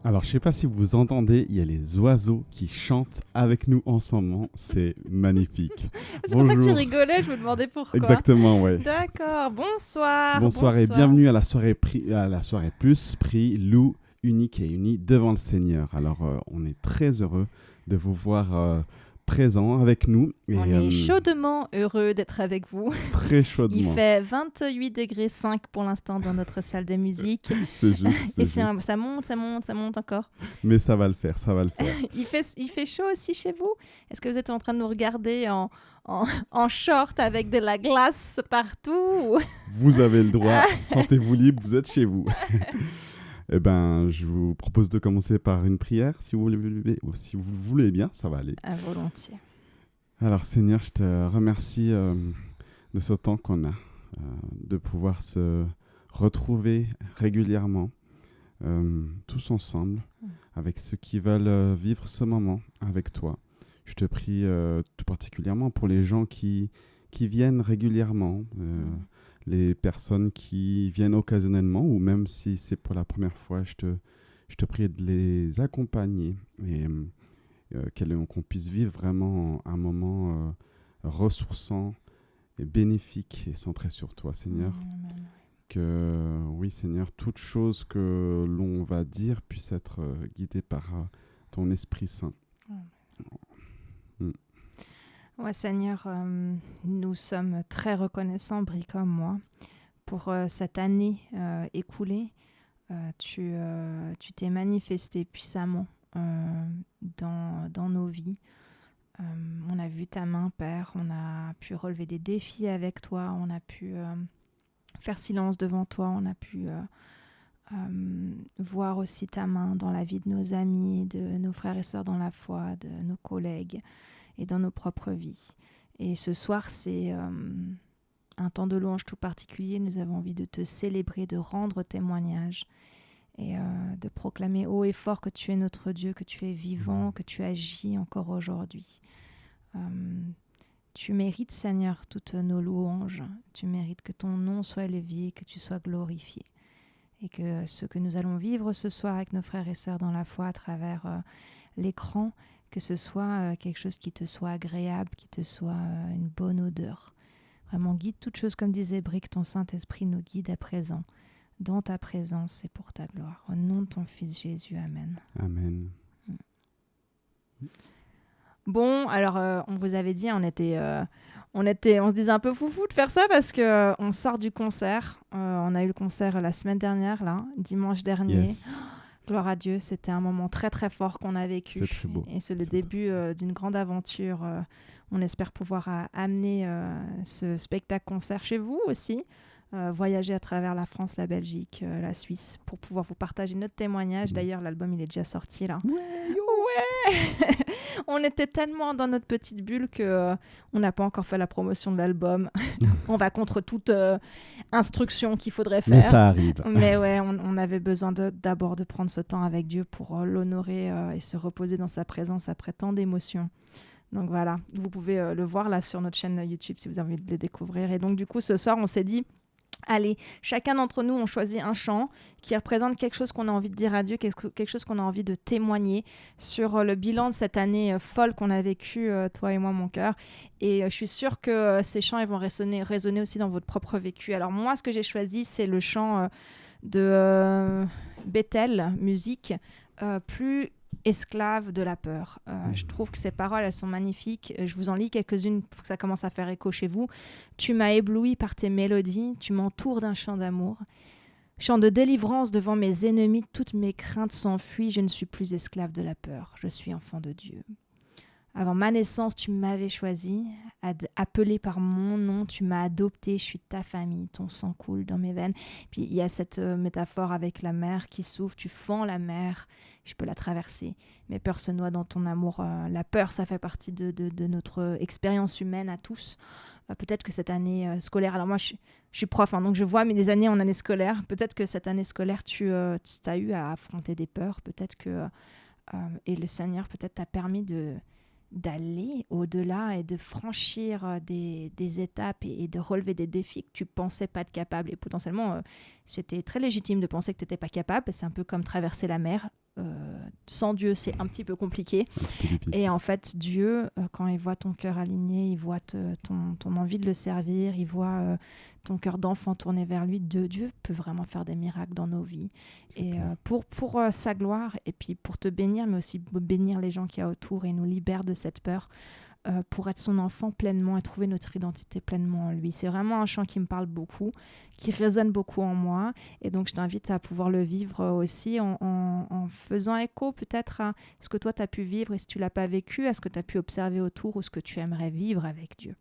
Alors, je ne sais pas si vous entendez, il y a les oiseaux qui chantent avec nous en ce moment. C'est magnifique. C'est pour ça que tu Bonjour. rigolais, je me demandais pourquoi. Exactement, ouais. D'accord, bonsoir. Bonsoir et bienvenue à la soirée plus prix Loup unique et uni devant le Seigneur. Alors, on est très heureux de vous voir présents avec nous. Et, On est chaudement heureux d'être avec vous. Très chaudement. Il fait 28 degrés 5 pour l'instant dans notre salle de musique. C'est juste. Et ça monte encore. Mais ça va le faire. Il fait chaud aussi chez vous? Est-ce que vous êtes en train de nous regarder en short avec de la glace partout? Vous avez le droit. Sentez-vous libre, vous êtes chez vous. Eh ben, je vous propose de commencer par une prière, si vous le voulez bien, ça va aller. À volontiers. Alors Seigneur, je te remercie de ce temps qu'on a, de pouvoir se retrouver régulièrement, tous ensemble, avec ceux qui veulent vivre ce moment avec toi. Je te prie tout particulièrement pour les gens qui viennent régulièrement, les personnes qui viennent occasionnellement, ou même si c'est pour la première fois, je te prie de les accompagner et qu'on puisse vivre vraiment un moment ressourçant et bénéfique et centré sur toi, Seigneur. Amen. Que, oui, Seigneur, toute chose que l'on va dire puisse être guidée par ton Esprit Saint. Ouais, Seigneur, nous sommes très reconnaissants, Brie comme moi, pour cette année écoulée. Tu t'es manifesté puissamment dans nos vies. On a vu ta main, Père, on a pu relever des défis avec toi, on a pu faire silence devant toi, on a pu voir aussi ta main dans la vie de nos amis, de nos frères et sœurs dans la foi, de nos collègues et dans nos propres vies. Et ce soir, c'est un temps de louange tout particulier. Nous avons envie de te célébrer, de rendre témoignage et de proclamer haut et fort que tu es notre Dieu, que tu es vivant, que tu agis encore aujourd'hui. Tu mérites, Seigneur, toutes nos louanges. Tu mérites que ton nom soit élevé, que tu sois glorifié. Et que ce que nous allons vivre ce soir avec nos frères et sœurs dans la foi à travers l'écran, que ce soit quelque chose qui te soit agréable, qui te soit une bonne odeur. Vraiment, guide toutes choses, comme disait Brick, ton Saint-Esprit nous guide à présent, dans ta présence et pour ta gloire. Au nom de ton Fils Jésus, Amen. Amen. Bon, alors, on vous avait dit, on se disait un peu foufou de faire ça parce qu'on sort du concert. On a eu le concert la semaine dernière, là, dimanche dernier. Yes. Gloire à Dieu, c'était un moment très très fort qu'on a vécu. C'est très beau. Et c'est le début d'une grande aventure. On espère pouvoir amener ce spectacle-concert chez vous aussi. Voyager à travers la France, la Belgique, la Suisse, pour pouvoir vous partager notre témoignage. D'ailleurs, l'album, il est déjà sorti là. Ouais. On était tellement dans notre petite bulle qu'on n'a pas encore fait la promotion de l'album. On va contre toute instruction qu'il faudrait faire. Mais ça arrive. Mais ouais, on avait besoin d'abord de prendre ce temps avec Dieu pour l'honorer et se reposer dans sa présence après tant d'émotions. Donc voilà, vous pouvez le voir là sur notre chaîne YouTube si vous avez envie de le découvrir. Et donc du coup, ce soir, on s'est dit, allez, chacun d'entre nous, on choisit un chant qui représente quelque chose qu'on a envie de dire à Dieu, quelque chose qu'on a envie de témoigner sur le bilan de cette année folle qu'on a vécue, toi et moi, mon cœur. Et je suis sûre que ces chants ils vont résonner aussi dans votre propre vécu. Alors moi, ce que j'ai choisi, c'est le chant de Bethel, musique, plus esclave de la peur. Je trouve que ces paroles, elles sont magnifiques. Je vous en lis quelques-unes pour que ça commence à faire écho chez vous. Tu m'as ébloui par tes mélodies, tu m'entoures d'un chant d'amour. Chant de délivrance devant mes ennemis, toutes mes craintes s'enfuient, je ne suis plus esclave de la peur, je suis enfant de Dieu. Avant ma naissance, tu m'avais choisi, appelé par mon nom, tu m'as adopté, je suis ta famille, ton sang coule dans mes veines. Puis il y a cette métaphore avec la mer qui s'ouvre, tu fends la mer, je peux la traverser. Mes peurs se noient dans ton amour. La peur, ça fait partie de notre expérience humaine à tous. Peut-être que cette année scolaire, alors moi je suis prof, hein, donc je vois les années en année scolaire, peut-être que cette année scolaire, tu as eu à affronter des peurs, peut-être que, et le Seigneur peut-être t'a permis d'aller au-delà et de franchir des étapes et de relever des défis que tu pensais pas être capable. Et potentiellement, c'était très légitime de penser que tu n'étais pas capable. C'est un peu comme traverser la mer. sans Dieu, c'est un petit peu compliqué. Et en fait, Dieu, quand il voit ton cœur aligné, il voit ton envie de le servir, il voit ton cœur d'enfant tourné vers lui, Dieu peut vraiment faire des miracles dans nos vies. Et pour sa gloire, et puis pour te bénir, mais aussi bénir les gens qu'il y a autour et nous libère de cette peur. Pour être son enfant pleinement et trouver notre identité pleinement en lui. C'est vraiment un chant qui me parle beaucoup, qui résonne beaucoup en moi. Et donc, je t'invite à pouvoir le vivre aussi en faisant écho peut-être à ce que toi, tu as pu vivre et si tu ne l'as pas vécu, à ce que tu as pu observer autour ou ce que tu aimerais vivre avec Dieu.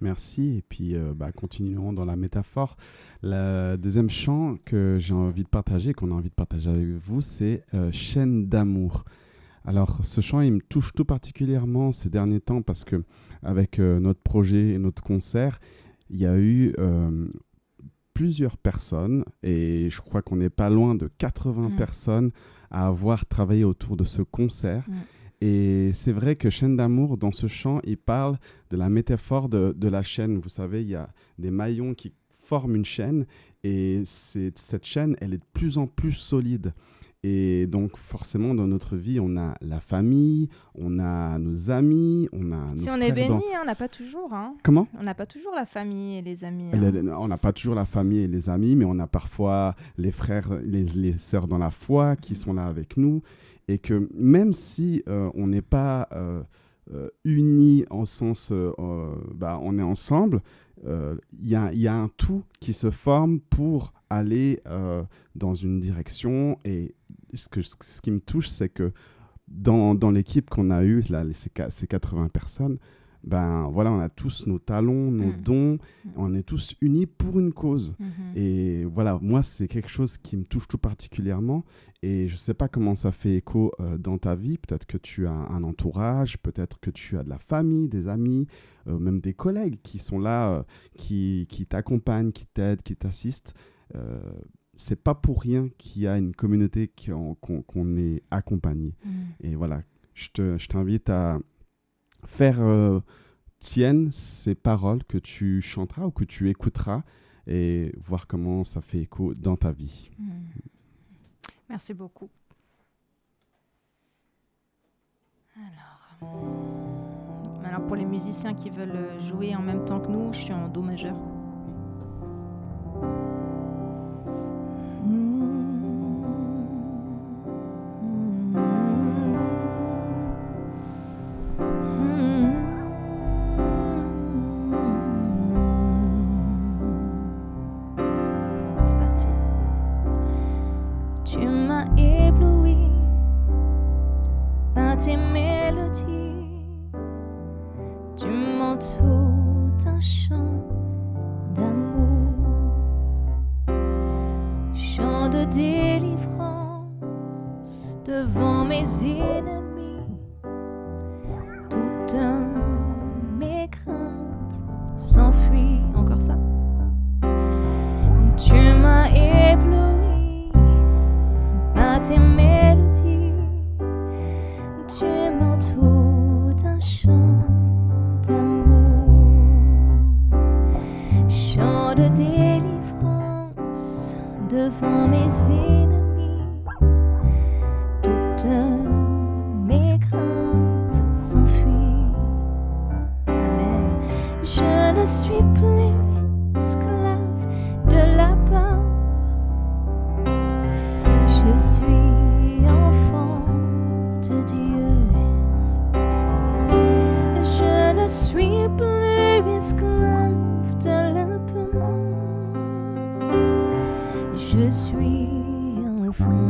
Merci. Et puis, continuons dans la métaphore. Le deuxième chant que j'ai envie de partager, qu'on a envie de partager avec vous, c'est « Chaîne d'amour ». Alors, ce chant, il me touche tout particulièrement ces derniers temps parce qu'avec notre projet et notre concert, il y a eu plusieurs personnes, et je crois qu'on n'est pas loin de 80 personnes à avoir travaillé autour de ce concert. Et c'est vrai que Chaîne d'amour, dans ce chant, il parle de la métaphore de la chaîne. Vous savez, il y a des maillons qui forment une chaîne, et cette chaîne, elle est de plus en plus solide. Et donc, forcément, dans notre vie, on a la famille, on a nos amis, on a nos si on est béni, on n'a pas toujours. Comment ? On n'a pas toujours la famille et les amis. On n'a pas toujours la famille et les amis, mais on a parfois les frères, les sœurs dans la foi qui sont là avec nous. Et que même si on n'est pas unis en sens, on est ensemble, il y a un tout qui se forme pour aller dans une direction. Et ce qui me touche, c'est que dans l'équipe qu'on a eue, là, ces 80 personnes, voilà, on a tous nos talents, nos dons, on est tous unis pour une cause. Et voilà, moi, c'est quelque chose qui me touche tout particulièrement. Et je ne sais pas comment ça fait écho dans ta vie. Peut-être que tu as un entourage, peut-être que tu as de la famille, des amis, même des collègues qui sont là, qui t'accompagnent, qui t'aident, qui t'assistent. C'est pas pour rien qu'il y a une communauté qu'on est accompagné. Et voilà, je t'invite à faire tiennes ces paroles que tu chanteras ou que tu écouteras et voir comment ça fait écho dans ta vie. Merci beaucoup. Alors pour les musiciens qui veulent jouer en même temps que nous, je suis en Do majeur. Devant mes ennemis, toutes mes craintes s'enfuient. Encore ça. Tu m'as ébloui par tes mélodies. Tu m'entoures d'un chant d'amour, chant de délivrance devant mes ennemis. Mes craintes s'enfuient. Amen. Je ne suis plus esclave de la peur. Je suis enfant de Dieu. Je ne suis plus esclave de la peur. Je suis enfant.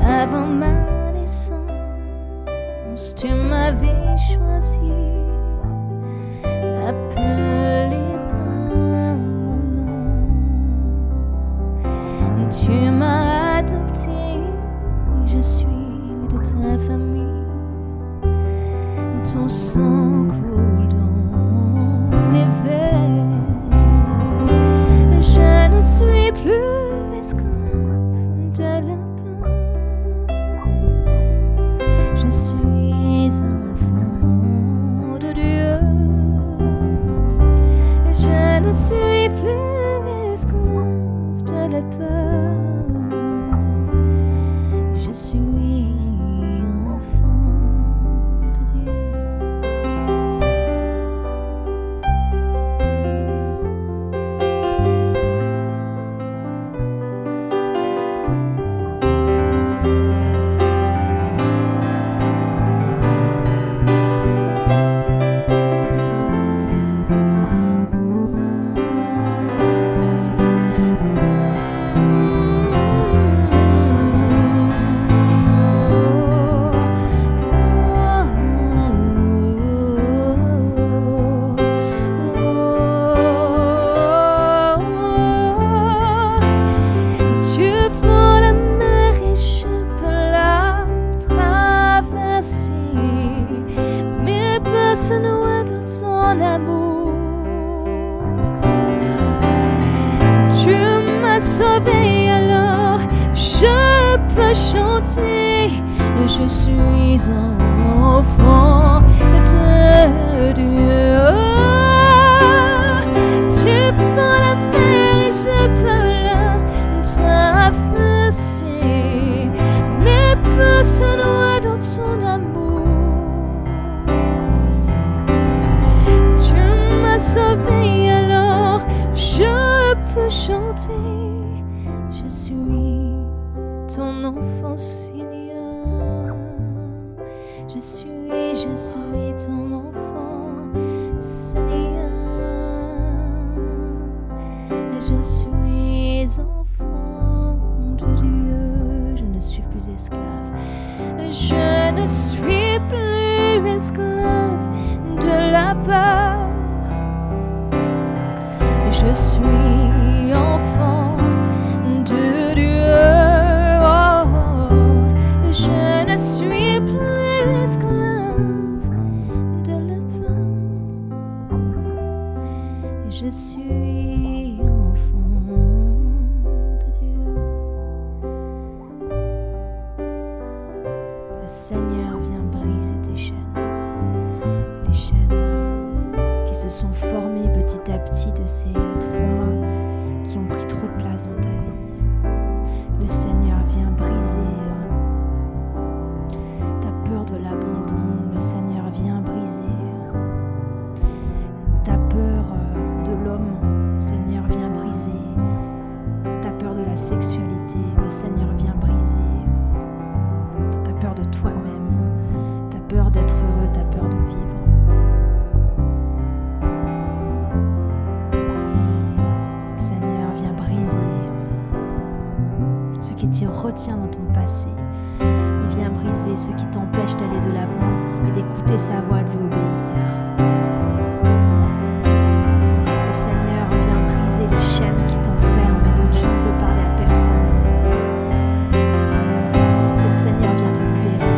Avant ma naissance, tu m'avais choisi, appelé par mon nom. Tu m'as adopté, je suis de ta famille. Ton sang coule dans mes veines. Je ne suis plus esclave de la Je suis enfant de Dieu. Je ne suis plus esclave de la peur. sauvé, alors je peux chanter. Je suis un enfant de Dieu. Tu fends la mer et je peux la traverser. Mes pas se noient dans ton amour. Tu m'as sauvé, alors je peux chanter. Je suis ton enfant, Seigneur. Je suis ton enfant, Seigneur. Je suis enfant de Dieu. Je ne suis plus esclave. Je ne suis plus esclave de la peur. Je suis enfant de Dieu. Oh, je ne suis plus esclave de la peur. Je suis enfant de Dieu. Le Seigneur vient briser tes chaînes. Les chaînes qui se sont formées petit à petit de ces traumas qui ont pris trop de place dans ta vie. Le Seigneur vient briser ta peur de l'abandon. Le Seigneur vient briser ta peur de l'homme. Le Seigneur vient briser ta peur de la sexualité. Le Seigneur vient briser ta peur de toi-même, ta peur d'être heureux, ta peur de vivre. Ce qui te retient dans ton passé, il vient briser ce qui t'empêche d'aller de l'avant et d'écouter sa voix, de lui obéir. Le Seigneur vient briser les chaînes qui t'enferment et dont tu ne veux parler à personne. Le Seigneur vient te libérer.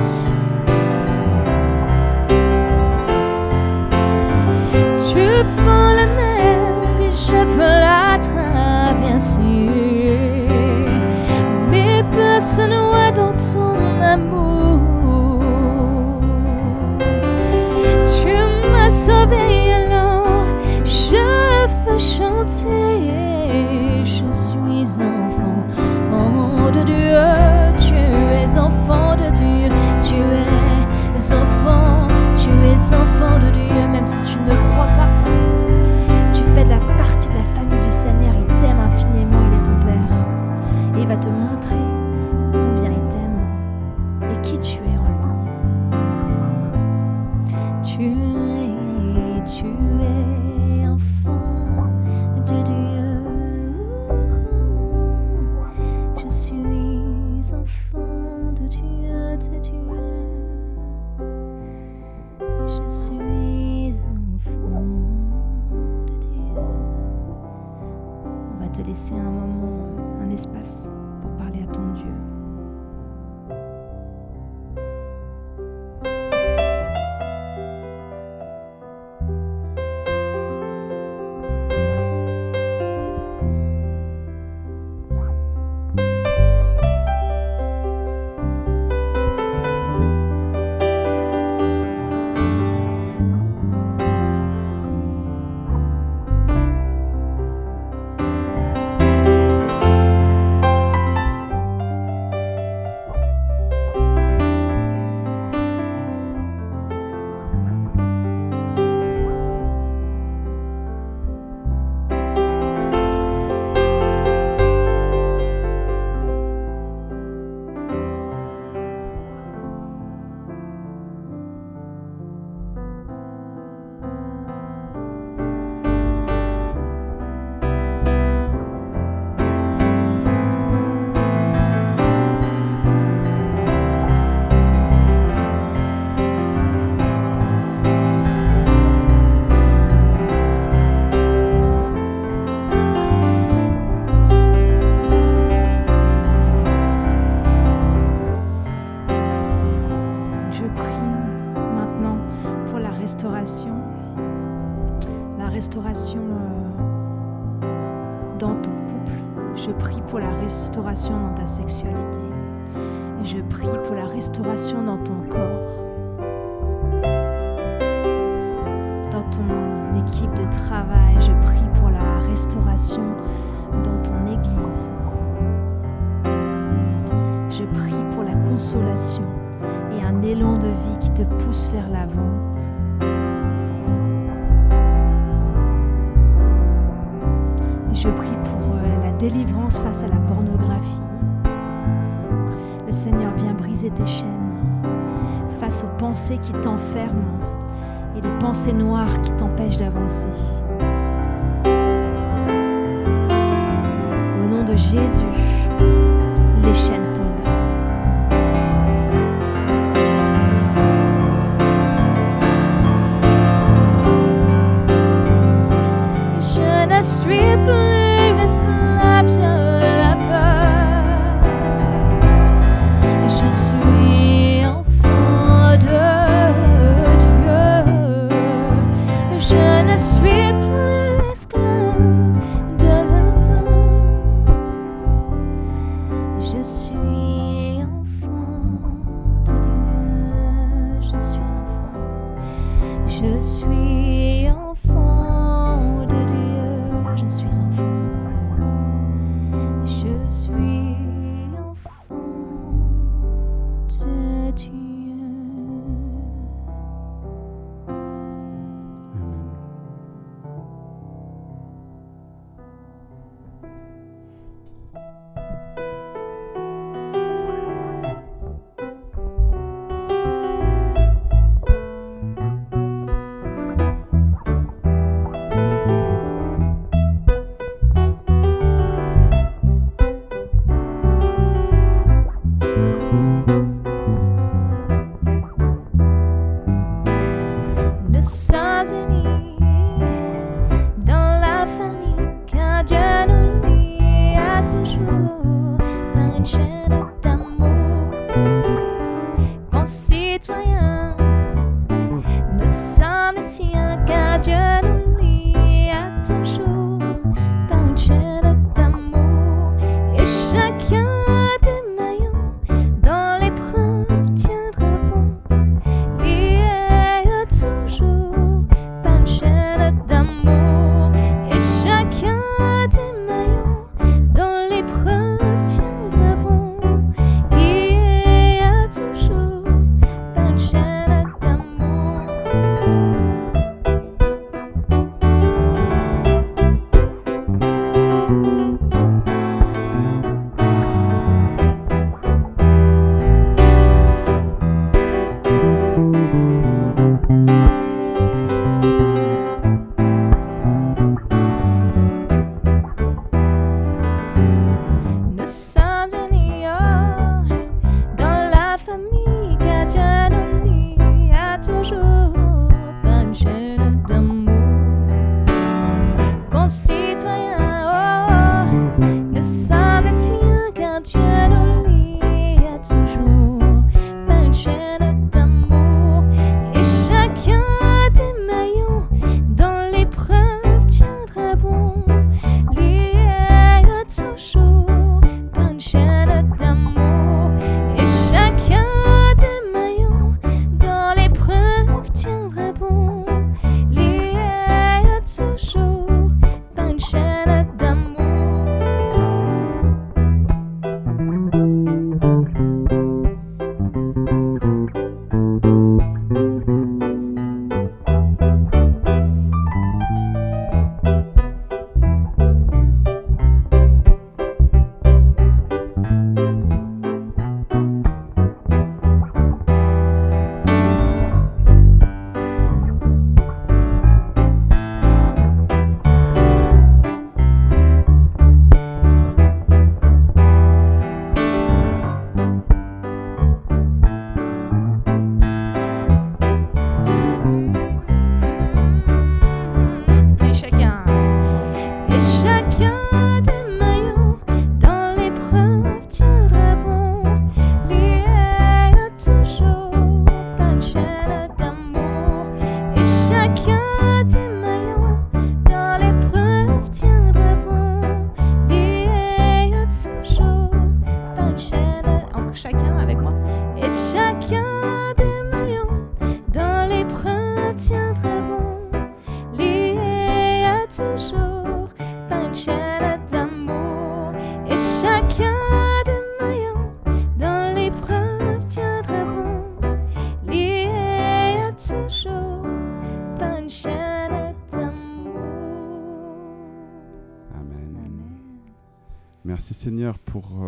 Tu fends la mer et je peux la traverser. Se noie dans ton amour. Tu m'as sauvé, alors je veux chanter. Je suis enfant de Dieu. Tu es enfant de Dieu. Tu es enfant de Dieu. Même si tu ne crois pas, tu fais de la partie de la famille du Seigneur. Il t'aime infiniment, il est ton Père. Et il va te montrer combien il t'aime et qui tu es en lui. Tu es enfant de Dieu. Je suis enfant de Dieu, de Dieu. Je suis enfant de Dieu. On va te laisser un moment, un espace pour parler à ton Je prie pour la restauration dans ta sexualité. Et je prie pour la restauration dans ton corps. Dans ton équipe de travail, je prie pour la restauration dans ton église. Je prie pour la consolation et un élan de vie qui te pousse vers l'avant. Et je prie pour la délivrance face à la pornographie. Le Seigneur vient briser tes chaînes face aux pensées qui t'enferment et les pensées noires qui t'empêchent d'avancer. Au nom de Jésus, les chaînes tombent. Je ne suis plus esclave de la peur. Je suis enfant de Dieu. Je ne suis plus esclave de la peur. Je suis enfant de Dieu. Je suis enfant. Je suis enfant de Dieu. Je suis enfant. Je suis enfant de Dieu. Amen. Nous sommes unis dans la famille, car Dieu nous lie à toujours par une chaîne d'amour. Concitoyens, nous sommes les siens, car Dieu nous lie à toujours par une chaîne d'amour. Et chacun des maillons dans l'épreuve tiendra bon. Toujours par une chaîne d'amour. Et chacun des maillons dans l'épreuve tiendra bon. Et chacun des maillons dans l'épreuve tiendra bon, lié à toujours par une chaîne d'amour. Amen. Merci Seigneur pour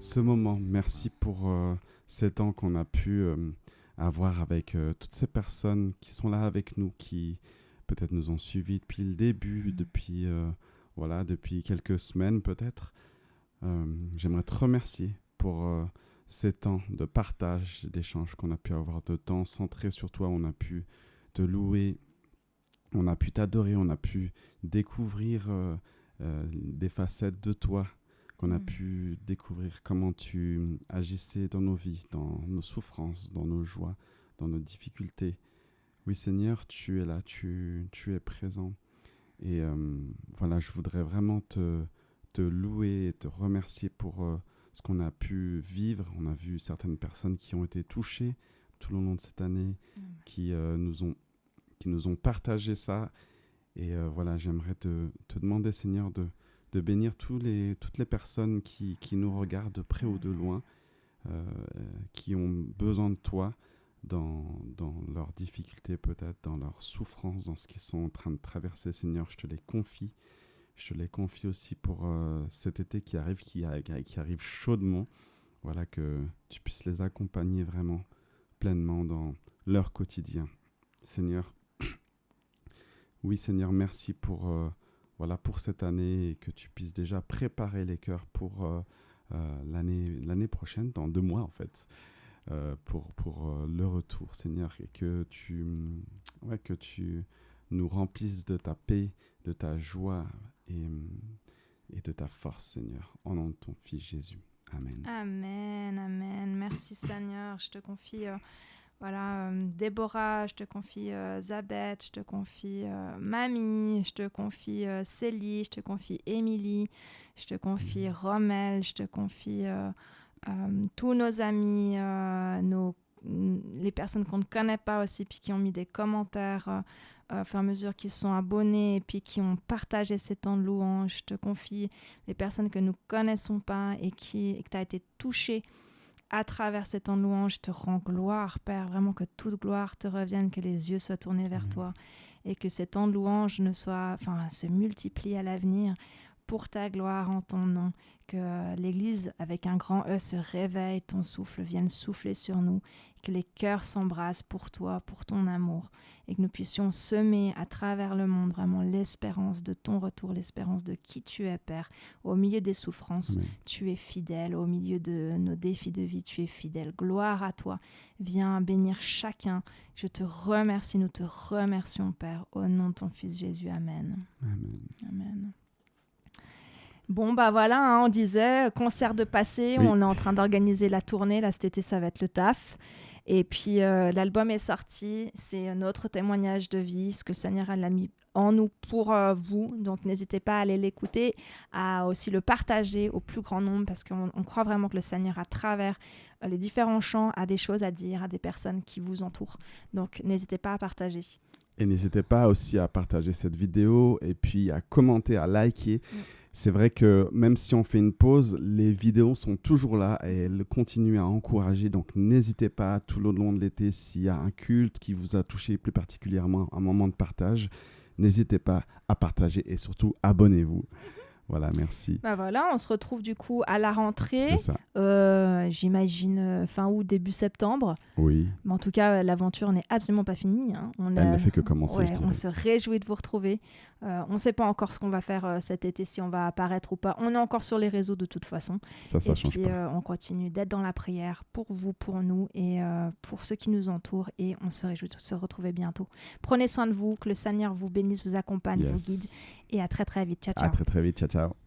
ce moment. Merci pour ces temps qu'on a pu avoir avec toutes ces personnes qui sont là avec nous, qui peut-être nous ont suivis depuis le début, depuis quelques semaines peut-être. J'aimerais te remercier pour ces temps de partage, d'échange qu'on a pu avoir, de temps centré sur toi. On a pu te louer, on a pu t'adorer, on a pu découvrir des facettes de toi, qu'on a pu découvrir comment tu agissais dans nos vies, dans nos souffrances, dans nos joies, dans nos difficultés. Oui Seigneur, tu es là, tu es présent. Et voilà, je voudrais vraiment te louer et te remercier pour ce qu'on a pu vivre. On a vu certaines personnes qui ont été touchées tout le long de cette année, qui nous ont partagé ça. Et voilà, j'aimerais te demander, Seigneur, de bénir toutes les personnes qui nous regardent de près ou de loin, qui ont besoin de toi dans leurs difficultés peut-être, dans leurs souffrances, dans ce qu'ils sont en train de traverser. Seigneur, je te les confie. Je te les confie aussi pour cet été qui arrive, qui arrive chaudement. Voilà, que tu puisses les accompagner vraiment pleinement dans leur quotidien. Seigneur, oui Seigneur, merci pour cette année et que tu puisses déjà préparer les cœurs pour l'année prochaine, dans 2 mois en fait, pour le retour, Seigneur, et que tu nous remplisses de ta paix, de ta joie et de ta force, Seigneur, en nom de ton Fils Jésus. Amen. Amen, amen. Merci Seigneur. Je te confie Déborah, je te confie Zabeth, je te confie Mamie, je te confie Célie, je te confie Émilie, je te confie Rommel, je te confie tous nos amis, les personnes qu'on ne connaît pas aussi, puis qui ont mis des commentaires au fur et à mesure qu'ils se sont abonnés et puis qui ont partagé ces temps de louange. Je te confie les personnes que nous ne connaissons pas et que tu as été touché à travers ces temps de louange. Je te rends gloire, Père, vraiment que toute gloire te revienne, que les yeux soient tournés vers toi et que ces temps de louange se multiplient à l'avenir pour ta gloire en ton nom, que l'Église avec un grand E se réveille, ton souffle vienne souffler sur nous, que les cœurs s'embrassent pour toi, pour ton amour, et que nous puissions semer à travers le monde vraiment l'espérance de ton retour, l'espérance de qui tu es, Père. Au milieu des souffrances, Amen. Tu es fidèle, au milieu de nos défis de vie, tu es fidèle. Gloire à toi, viens bénir chacun. Je te remercie, nous te remercions, Père, au nom de ton Fils Jésus. Amen. Amen. Amen. Bon, voilà, on disait, concert de passé, Oui. on est en train d'organiser la tournée, là cet été ça va être le taf. Et puis l'album est sorti, c'est notre témoignage de vie, ce que le Seigneur a mis en nous pour vous. Donc n'hésitez pas à aller l'écouter, à aussi le partager au plus grand nombre, parce qu'on croit vraiment que le Seigneur, à travers les différents chants, a des choses à dire à des personnes qui vous entourent. Donc n'hésitez pas à partager. Et n'hésitez pas aussi à partager cette vidéo et puis à commenter, à liker. C'est vrai que même si on fait une pause, les vidéos sont toujours là et elles continuent à encourager. Donc n'hésitez pas tout le long de l'été, s'il y a un culte qui vous a touché plus particulièrement, un moment de partage, n'hésitez pas à partager et surtout abonnez-vous. Voilà, merci. Voilà, on se retrouve du coup à la rentrée, C'est ça. j'imagine fin août, début septembre. Oui. Mais en tout cas, l'aventure n'est absolument pas finie. Hein. Elle ne fait que commencer, ouais, je dirais. on se réjouit de vous retrouver. On ne sait pas encore ce qu'on va faire cet été, si on va apparaître ou pas. On est encore sur les réseaux de toute façon. Ça Et change puis, pas. on continue d'être dans la prière pour vous, pour nous et pour ceux qui nous entourent. Et on se réjouit de se retrouver bientôt. Prenez soin de vous, que le Seigneur vous bénisse, vous accompagne, Yes. vous guide. Et à très très vite. Ciao, ciao. À très très vite. Ciao, ciao.